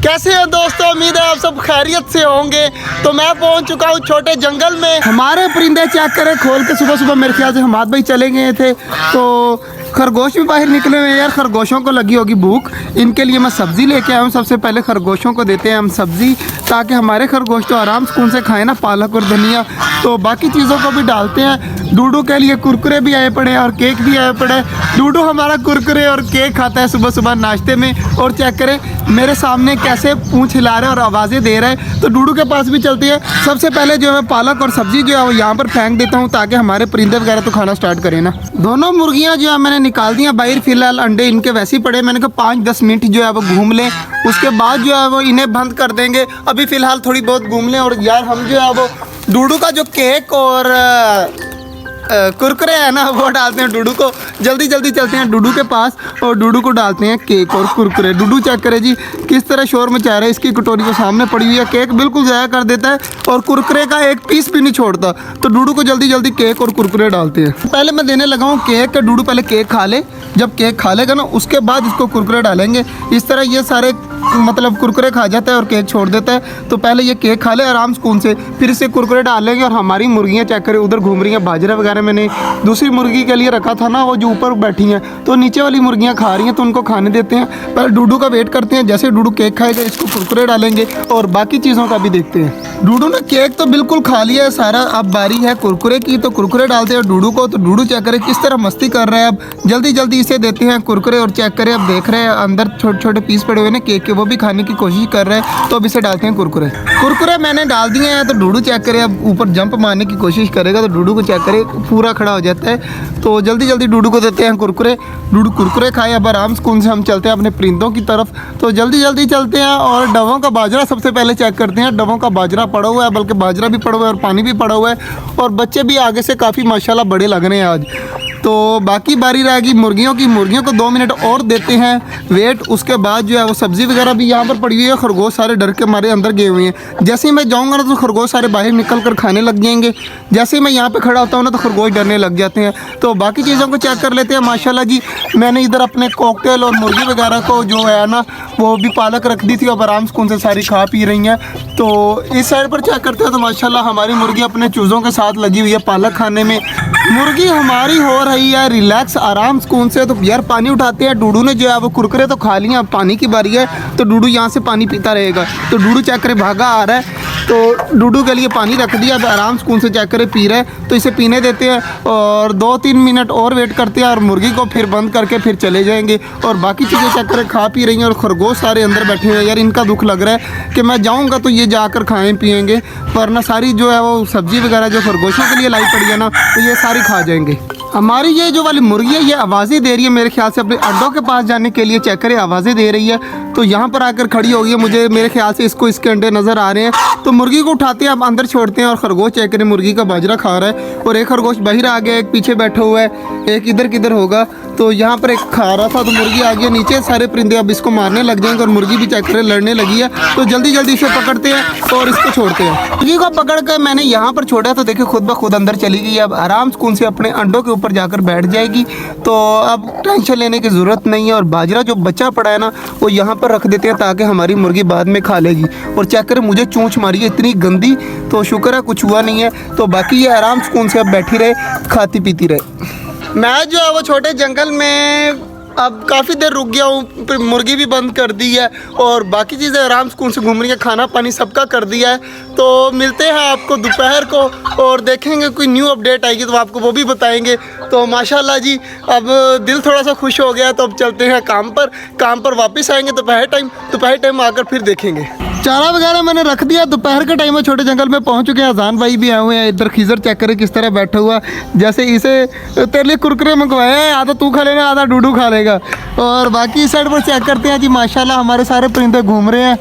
कैसे हो दोस्तों, उम्मीद है आप सब खैरियत से होंगे। तो मैं पहुंच चुका हूं छोटे जंगल में। हमारे परिंदे चेक करें खोल के, सुबह सुबह मेरे ख्याल से हमाद भाई चले गए थे तो खरगोश भी बाहर निकले हुए हैं। यार खरगोशों को लगी होगी भूख, इनके लिए मैं सब्ज़ी लेके आया हूँ। सबसे पहले खरगोशों को देते हैं हम सब्ज़ी, ताकि हमारे खरगोश तो आराम सुकून से खाएं ना, पालक और धनिया। तो बाकी चीज़ों को भी डालते हैं। डूडू के लिए कुरकुरे भी आए पड़े और केक भी आए पड़े। डूडू हमारा कुरकुरे और केक खाता है सुबह सुबह नाश्ते में। और चेक करें मेरे सामने कैसे पूंछ हिला रहा है और आवाज़ें दे रहा है। तो डूडू के पास भी चलती है। सबसे पहले जो है पालक और सब्ज़ी जो है वो यहाँ पर फेंक देता हूँ, ताकि हमारे परिंदे वगैरह तो खाना स्टार्ट करें ना। दोनों मुर्गियाँ जो है मैंने निकाल दी हैं बाहर। फिलहाल अंडे इनके वैसे ही पड़े। मैंने कहा 5-10 मिनट जो है वो घूम लें, उसके बाद जो है वो इन्हें बंद कर देंगे। अभी फ़िलहाल थोड़ी बहुत घूम लें। और यार हम जो है वो डूडू का जो केक और कुरकुरे है ना वो डालते हैं डूडू को। जल्दी जल्दी चलते हैं डूडू के पास और डूडू को डालते हैं केक और कुरकुरे। डूडू चेक करे जी किस तरह शोर मचा रहा है। इसकी कटोरी को सामने पड़ी हुई है, केक बिल्कुल ज़ाया कर देता है और कुरकुरे का एक पीस भी नहीं छोड़ता। तो डूडू को जल्दी जल्दी केक और कुरकुरे डालते हैं। पहले मैं देने लगा हूँ केक। डूडू पहले केक खा ले, जब केक खा लेगा ना उसके बाद इसको कुरकुरे डालेंगे। इस तरह ये सारे मतलब कुरकुरे खा जाता है और केक छोड़ देता है। तो पहले ये केक खा ले आराम सुकून से, फिर इसे कुरकुरे डालेंगे। और हमारी मुर्गियाँ चेक करें उधर घूम रही हैं। बाजरा वगैरह मैंने दूसरी मुर्गी के लिए रखा था ना, वो जो ऊपर बैठी हैं, तो नीचे वाली मुर्गियाँ खा रही हैं, तो उनको खाने देते हैं। पहले डूडू का वेट करते हैं। जैसे डूडू केक खाएगा इसको कुरकुरे डालेंगे और बाकी चीज़ों का भी देखते हैं। डूडू ने केक तो बिल्कुल खा लिया है सारा, अब बारी है कुरकुरे की। तो कुरकुरे डालते हैं डूडू को। तो डूडू चेक करें किस तरह मस्ती कर रहा है। अब जल्दी जल्दी इसे देते हैं कुरकुरे। और चेक करें अब देख रहे हैं अंदर छोटे छोटे पीस पड़े हुए हैं केक के, वो भी खाने की कोशिश कर रहे हैं। तो अब इसे डालते हैं कुरकुरे। कुरकुरे मैंने डाल दिए हैं। तो डूडू चेक करे अब ऊपर जंप मारने की कोशिश करेगा। तो डूडू को चेक करे पूरा खड़ा हो जाता है। तो जल्दी जल्दी डूडू को देते हैं कुरकुरे। डूडू कुरकुरे खाए। अब आराम सुकून से हम चलते हैं अपने परिंदों की तरफ। तो जल्दी जल्दी चलते हैं और डवों का बाजरा सबसे पहले चेक करते हैं। डवों का बाजरा पड़ा हुआ है, बल्कि बाजरा भी पड़ा हुआ है और पानी भी पड़ा हुआ है। और बच्चे भी आगे से काफ़ी माशाल्लाह बड़े लग रहे हैं आज। तो बाकी बारी रहेगी मुर्गियों की। मुर्गियों को 2 मिनट और देते हैं वेट। उसके बाद जो है वो सब्ज़ी वगैरह भी यहाँ पर पड़ी हुई है। खरगोश सारे डर के मारे अंदर गए हुए हैं। जैसे ही मैं जाऊँगा ना तो खरगोश सारे बाहर निकल कर खाने लग जाएंगे। जैसे ही मैं यहाँ पे खड़ा होता हूँ ना तो खरगोश डरने लग जाते हैं। तो बाकी चीज़ों को चेक कर लेते हैं। माशाल्लाह जी मैंने इधर अपने कॉकटेल और मुर्गी वगैरह को जो है ना वो भी पालक रख दी थी। अब आराम से कौन से सारी खा पी रही हैं। तो इस साइड पर चेक करते हैं तो माशाल्लाह हमारी मुर्गी अपने चूज़ों के साथ लगी हुई है पालक खाने में। मुर्गी हमारी हो रही है रिलैक्स आराम सुकून से। तो यार पानी उठाते हैं। डूडू ने जो है वो कुरकुरे तो खा लिए, अब पानी की बारी है। तो डूडू यहाँ से पानी पीता रहेगा। तो डूडू चेक करे भागा आ रहा है। तो डूडू के लिए पानी रख दिया, अब आराम सुकून से चेक करे पी रहे हैं। तो इसे पीने देते हैं और 2-3 मिनट और वेट करते हैं और मुर्गी को फिर बंद करके फिर चले जाएंगे। और बाकी चीज़ें चेक करे खा पी रही हैं और खरगोश सारे अंदर बैठे हुए हैं। यार इनका दुख लग रहा है कि मैं जाऊँगा तो ये जाकर खाएँ पिएँगे, वरना सारी जो है वो सब्ज़ी वगैरह जो खरगोशों के लिए लाई पड़ी है ना तो ये सारी खा जाएंगे। हमारी ये जो वाली मुर्गी है ये आवाज़ें दे रही है मेरे ख्याल से अपने अंडों के पास जाने के लिए। चेक करें आवाज़ें दे रही है। तो यहाँ पर आकर खड़ी हो गई है। मुझे मेरे ख्याल से इसको इसके अंडे नज़र आ रहे हैं। तो मुर्गी को उठाते हैं अब अंदर छोड़ते हैं। और खरगोश चेक करें मुर्गी का बाजरा खा रहा है। और एक खरगोश बाहर आ गया, एक पीछे बैठा हुआ है, एक इधर किधर होगा। तो यहाँ पर एक खा रहा था तो मुर्गी आ गई नीचे। सारे परिंदे अब इसको मारने लग जाएंगे और मुर्गी भी चेक करें लड़ने लगी है। तो जल्दी जल्दी इसे पकड़ते हैं और इसको छोड़ते हैं। मुर्गी को पकड़ कर मैंने यहाँ पर छोड़ा तो देखिए खुद ब खुद अंदर चली गई। अब आराम सुकून से अपने अंडों के ऊपर जाकर बैठ जाएगी। तो अब टेंशन लेने की ज़रूरत नहीं है। और बाजरा जो बचा पड़ा है ना वो यहाँ पर रख देते हैं ताकि हमारी मुर्गी बाद में खा लेगी। और चेक करें मुझे चोंच मारी है इतनी गंदी, तो शुक्र है कुछ हुआ नहीं है। तो बाकी ये आराम सुकून से अब बैठी रहे, खाती पीती रहे। मैं जो है वो छोटे जंगल में अब काफ़ी देर रुक गया हूँ। मुर्गी भी बंद कर दी है और बाकी चीज़ें आराम सुकून से घूम रही है। खाना पानी सबका कर दिया है। तो मिलते हैं आपको दोपहर को और देखेंगे कोई न्यू अपडेट आएगी तो आपको वो भी बताएंगे। तो माशाल्लाह जी अब दिल थोड़ा सा खुश हो गया। तो अब चलते हैं काम पर वापस आएंगे दोपहर टाइम आकर फिर देखेंगे। चारा वगैरह मैंने रख दिया। दोपहर के टाइम में छोटे जंगल में पहुंच चुके हैं। अजान भाई भी आए हुए हैं। इधर खीजर चेक करे किस तरह बैठा हुआ, जैसे इसे तेरे लिए कुरकुरे मंगवाए हैं, आधा तू खा लेना आधा डूडू खा लेगा। और बाकी इस साइड पर चेक करते हैं जी माशाल्लाह हमारे सारे परिंदे घूम रहे हैं।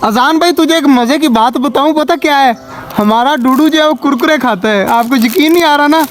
अजान भाई तुझे एक मज़े की बात बताऊँ, पता क्या है? हमारा डूडू जो है वो कुरकुरे खाता है। आपको यकीन नहीं आ रहा ना?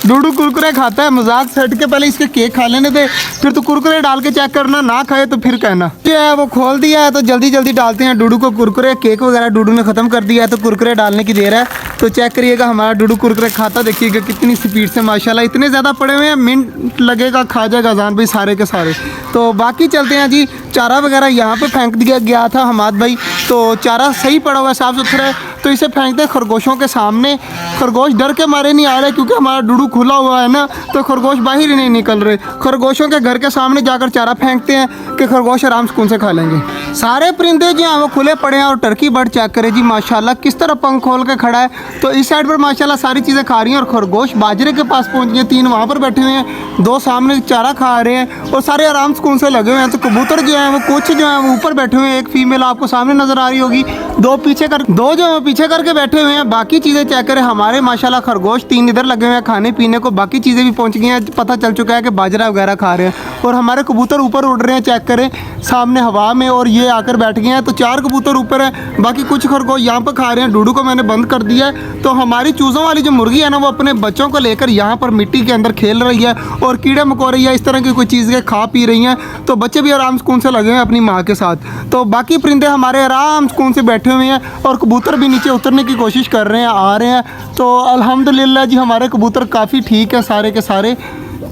डूडू कुरकुरे खाता है। मजाक से हट के पहले इसके केक खा लेने दे, फिर तो कुरकुरे डाल के चेक करना, ना खाए तो फिर कहना। जो है वो खोल दिया है तो जल्दी जल्दी डालते हैं डूडू को कुरकुरे। केक वगैरह डूडू ने ख़त्म कर दिया है तो कुरकुरे डालने की देर है। तो चेक करिएगा हमारा डूडू कुरकुरे खाता, देखिएगा कितनी स्पीड से माशाल्लाह इतने ज़्यादा पड़े हुए हैं, मिनट लगेगा खा जाएगा अजान भाई सारे के सारे। तो बाकी चलते हैं जी, चारा वगैरह यहाँ पे फेंक दिया गया था हमाद भाई, तो चारा सही पड़ा हुआ है, साफ़ सुथरा है, तो इसे फेंकते खरगोशों के सामने। खरगोश डर के मारे नहीं आ रहे क्योंकि हमारा डूडू खुला हुआ है ना, तो खरगोश बाहर ही नहीं निकल रहे। खरगोशों के घर के सामने जाकर चारा फेंकते हैं कि खरगोश आराम सुकून से खा लेंगे। सारे परिंदे जो हैं वो खुले पड़े हैं और टर्की बर्ड चेक करें जी माशाल्लाह किस तरह पंख खोल के खड़ा है। तो इस साइड पर माशाल्लाह सारी चीज़ें खा रही हैं और खरगोश बाजरे के पास पहुँच गए, 3 वहाँ पर बैठे हुए हैं, 2 सामने चारा खा रहे हैं और सारे आराम सुकून से लगे हुए हैं। तो कबूतर जो हैं वो कुछ जो हैं वो ऊपर बैठे हुए हैं, एक फीमेल आपको सामने नज़र आ रही होगी, 2 जो है पीछे करके बैठे हुए हैं। बाकी चीज़ें चेक करें हमारे माशाल्लाह खरगोश 3 इधर लगे हुए हैं खाने पीने को, बाकी चीज़ें भी पहुंच गई हैं, पता चल चुका है कि बाजरा वगैरह खा रहे हैं। और हमारे कबूतर ऊपर उड़ रहे हैं, चेक करें सामने हवा में, और ये आकर बैठ गए हैं। तो 4 कबूतर ऊपर हैं, बाकी कुछ खरगोश यहाँ पर खा रहे हैं। डूडू को मैंने बंद कर दिया है। तो हमारी चूज़ों वाली जो मुर्गी है ना वो अपने बच्चों को लेकर यहाँ पर मिट्टी के अंदर खेल रही है और कीड़े मकोड़े या इस तरह की कोई चीज़ें खा पी रही हैं। तो बच्चे भी आराम सुकून से लगे हुए हैं अपनी माँ के साथ। तो बाकी परिंदे हमारे आराम सुकून से बैठे हुए हैं और कबूतर भी नीचे उतरने की कोशिश कर रहे हैं, आ रहे हैं। तो अल्हम्दुलिल्लाह जी हमारे कबूतर काफ़ी ठीक है सारे के सारे।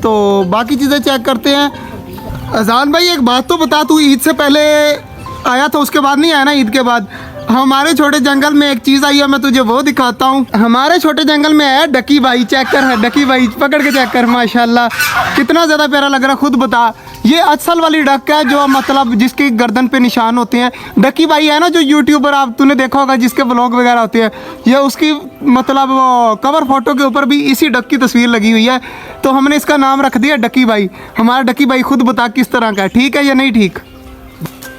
तो बाकी चीज़ें चेक करते हैं। अजान भाई एक बात तो बता, तू ईद से पहले आया था उसके बाद नहीं आया ना? ईद के बाद हमारे छोटे जंगल में एक चीज़ आई है, मैं तुझे वो दिखाता हूँ। हमारे छोटे जंगल में है डकी भाई, चेक कर है डकी भाई, पकड़ के चेक कर माशाल्लाह कितना ज़्यादा प्यारा लग रहा है, खुद बता। ये असल वाली डक है जो मतलब जिसकी गर्दन पे निशान होते हैं। डकी भाई है ना जो यूट्यूबर आप तूने देखा होगा जिसके ब्लॉग वगैरह होते हैं, ये उसकी मतलब कवर फोटो के ऊपर भी इसी डक की तस्वीर लगी हुई है। तो हमने इसका नाम रख दिया डकी भाई। हमारा डकी भाई खुद बता किस तरह का है, ठीक है या नहीं ठीक?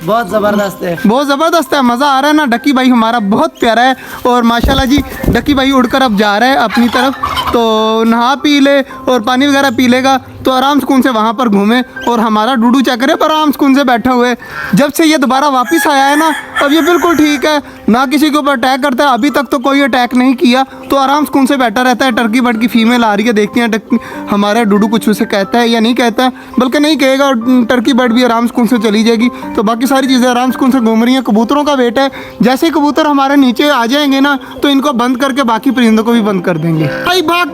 बहुत ज़बरदस्त है, बहुत ज़बरदस्त है, मज़ा आ रहा है ना। डकी भाई हमारा बहुत प्यारा है और माशाल्लाह जी डकी भाई उड़कर अब जा रहा है अपनी तरफ। तो नहा पी ले और पानी वगैरह पी लेगा तो आराम सुकून से वहाँ पर घूमे। और हमारा डूडू चेक करे पर आराम सुकून से बैठा हुए, जब से ये दोबारा वापस आया है ना अब ये बिल्कुल ठीक है, ना किसी के ऊपर अटैक करता है, अभी तक तो कोई अटैक नहीं किया, तो आराम सुकून से बैठा रहता है। टर्की बर्ड की फीमेल आ रही है, देखते हैं हमारा डूडू कुछ उसे कहता है या नहीं कहता है, बल्कि नहीं कहेगा और टर्की बर्ड भी आराम सुकून से चली जाएगी। तो बाकी सारी चीज़ें आराम सुकून से घूम रही हैं। कबूतरों का वेट है, जैसे ही कबूतर हमारे नीचे आ जाएंगे ना तो इनको बंद करके बाकी परिंदों को भी बंद कर देंगे। भाई भाग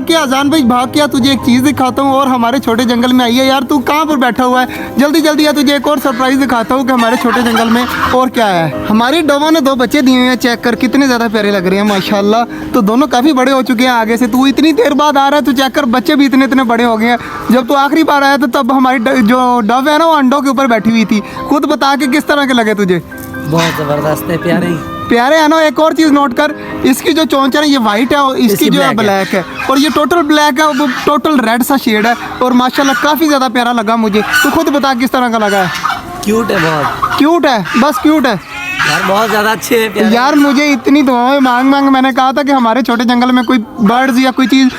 के अजान भाई भाग के, तुझे एक चीज़ दिखाता हूँ और हमारे छोटे जंगल में आई है यार, तू कहाँ पर बैठा हुआ है? जल्दी जल्दी है, तुझे एक और सरप्राइज दिखाता हूँ कि हमारे छोटे जंगल में और क्या है। हमारी डोमा ने 2 बच्चे दिए हुए हैं, चेक कर कितने ज़्यादा प्यारे लग रहे हैं माशाल्लाह। तो दोनों काफ़ी बड़े हो चुके हैं आगे से, तू इतनी देर बाद आ रहा है तो चेक कर बच्चे भी इतने इतने बड़े हो गए हैं। जब तू आखिरी बार आया था तब हमारी जो डव है ना वो अंडों के ऊपर बैठी हुई थी। खुद बता के किस तरह के लगे तुझे? बहुत ज़बरदस्त है, प्यारे है ना। एक और चीज़ नोट कर, इसकी जो चोंच है ना ये वाइट है और इसकी जो है ब्लैक है, और ये टोटल ब्लैक है, वो टोटल रेड सा शेड है और माशाल्लाह काफ़ी ज़्यादा प्यारा लगा मुझे। तो खुद बता किस तरह का लगा है? क्यूट है, बहुत क्यूट है, बस क्यूट है यार, बहुत ज़्यादा अच्छे है प्यारे। यार। मुझे इतनी दुआएं मांग मैंने कहा था कि हमारे छोटे जंगल में कोई बर्ड्स या कोई चीज़,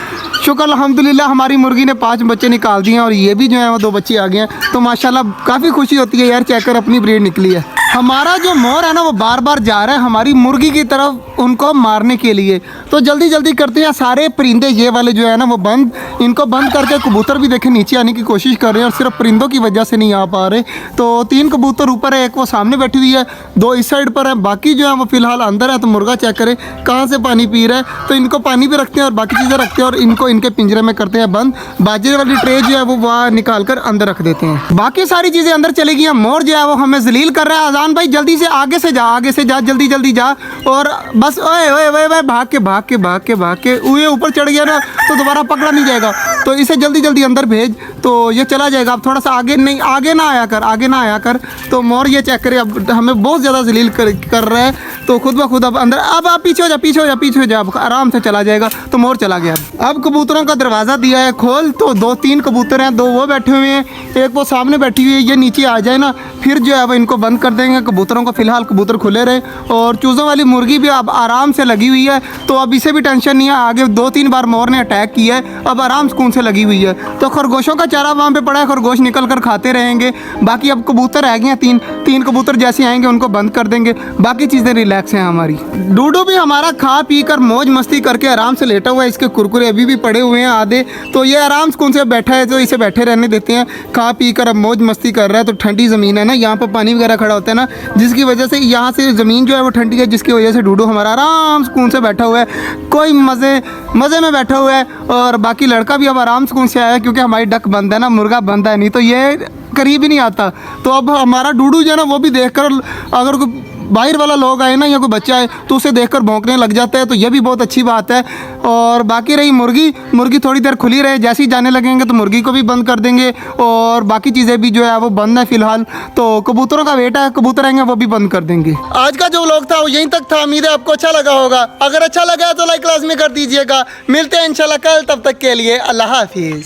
शुक्र अल्हम्दुलिल्लाह हमारी मुर्गी ने 5 बच्चे निकाल दिए हैं और ये भी जो है वो 2 बच्चे आ गए हैं। तो माशाल्लाह काफ़ी खुशी होती है यार, चेक कर अपनी ब्रीड निकली है। हमारा जो मोर है ना वो बार बार जा रहा है हमारी मुर्गी की तरफ उनको मारने के लिए। तो जल्दी जल्दी करते हैं सारे परिंदे ये वाले जो है ना वो बंद, इनको बंद करके कबूतर भी देखें नीचे आने की कोशिश कर रहे हैं और सिर्फ परिंदों की वजह से नहीं आ पा रहे। तो 3 कबूतर ऊपर है, एक वो सामने बैठी हुई है, 2 इस साइड पर है, बाकी जो है वो फिलहाल अंदर है। तो मुर्गा चेक करें कहाँ से पानी पी रहा है, तो इनको पानी भी रखते हैं और बाकी चीज़ें रखते हैं और इनको इनके पिंजरे में करते हैं बंद। बाजरे वाली ट्रे जो है वो वहाँ निकाल कर अंदर रख देते हैं, बाकी सारी चीज़ें अंदर चली गई हैं। मोर जो है वो हमें जलील कर रहा है। अजान भाई जल्दी से आगे से जा, जल्दी जल्दी जा। और बस ओए ओए ओए ओए भाग के ये ऊपर चढ़ गया ना तो दोबारा पकड़ा नहीं जाएगा, तो इसे जल्दी जल्दी अंदर भेज, तो ये चला जाएगा। अब थोड़ा सा आगे ना आया कर। तो मोर ये चेक करे अब हमें बहुत ज़्यादा जलील कर रहा है, तो खुद ब खुद अब अंदर, अब आप पीछे हो जा, आराम से चला जाएगा। तो मोर चला गया। अब कबूतरों का दरवाज़ा दिया है खोल, तो 2-3 कबूतर हैं, 2 वो बैठे हुए हैं, एक वो सामने बैठी हुई है। ये नीचे आ जाए ना फिर जो है वो इनको बंद कर देंगे कबूतरों को। फिलहाल कबूतर खुले रहे और चूज़ों वाली मुर्गी भी अब आराम से लगी हुई है, तो अब इसे भी टेंशन नहीं है। आगे 2-3 बार मोर ने अटैक किया है, अब आराम सुकून से लगी हुई है। तो खरगोशों का चारा वहाँ पे पड़ा है, खरगोश निकल कर खाते रहेंगे। बाकी अब कबूतर रह गए हैं, तीन कबूतर जैसे आएंगे उनको बंद कर देंगे, बाकी चीज़ें रिलैक्स हैं हमारी। डूडू भी हमारा खा पी कर मौज मस्ती करके आराम से लेटा हुआ है, इसके कुरकुरे अभी भी पड़े हुए हैं आधे, तो ये आराम सुकून से बैठा है, तो इसे बैठे रहने देते हैं। खा पी कर अब मौज मस्ती कर रहा है। तो ठंडी ज़मीन है ना, यहाँ पर पानी वगैरह खड़ा होता है ना, जिसकी वजह से यहाँ से ज़मीन जो है वो ठंडी है, जिसकी वजह से डूडू हमारा आराम सुकून से बैठा हुआ है, कोई मज़े में बैठा हुआ है। और बाकी लड़का भी अब आराम सुकून से आया है, क्योंकि हमारी डक बंद है ना, मुर्गा बंद है, नहीं तो ये करीब ही नहीं आता। तो अब हमारा डूडू जो है ना वो भी देखकर, अगर कोई बाहर वाला लोग आए ना या कोई बच्चा आए तो उसे देखकर भौंकने लग जाता है, तो ये भी बहुत अच्छी बात है। और बाकी रही मुर्गी थोड़ी देर खुली रहे, जैसे ही जाने लगेंगे तो मुर्गी को भी बंद कर देंगे, और बाकी चीज़ें भी जो है वो बंद है फ़िलहाल। तो कबूतरों का वेट है, कबूतर आएंगे वो भी बंद कर देंगे। आज का जो व्लॉग था वो यहीं तक था, उम्मीद है आपको अच्छा लगा होगा। अगर अच्छा लगा तो लाइक लाजमी कर दीजिएगा। मिलते हैं इंशाल्लाह कल, तब तक के लिए अल्लाह हाफिज़।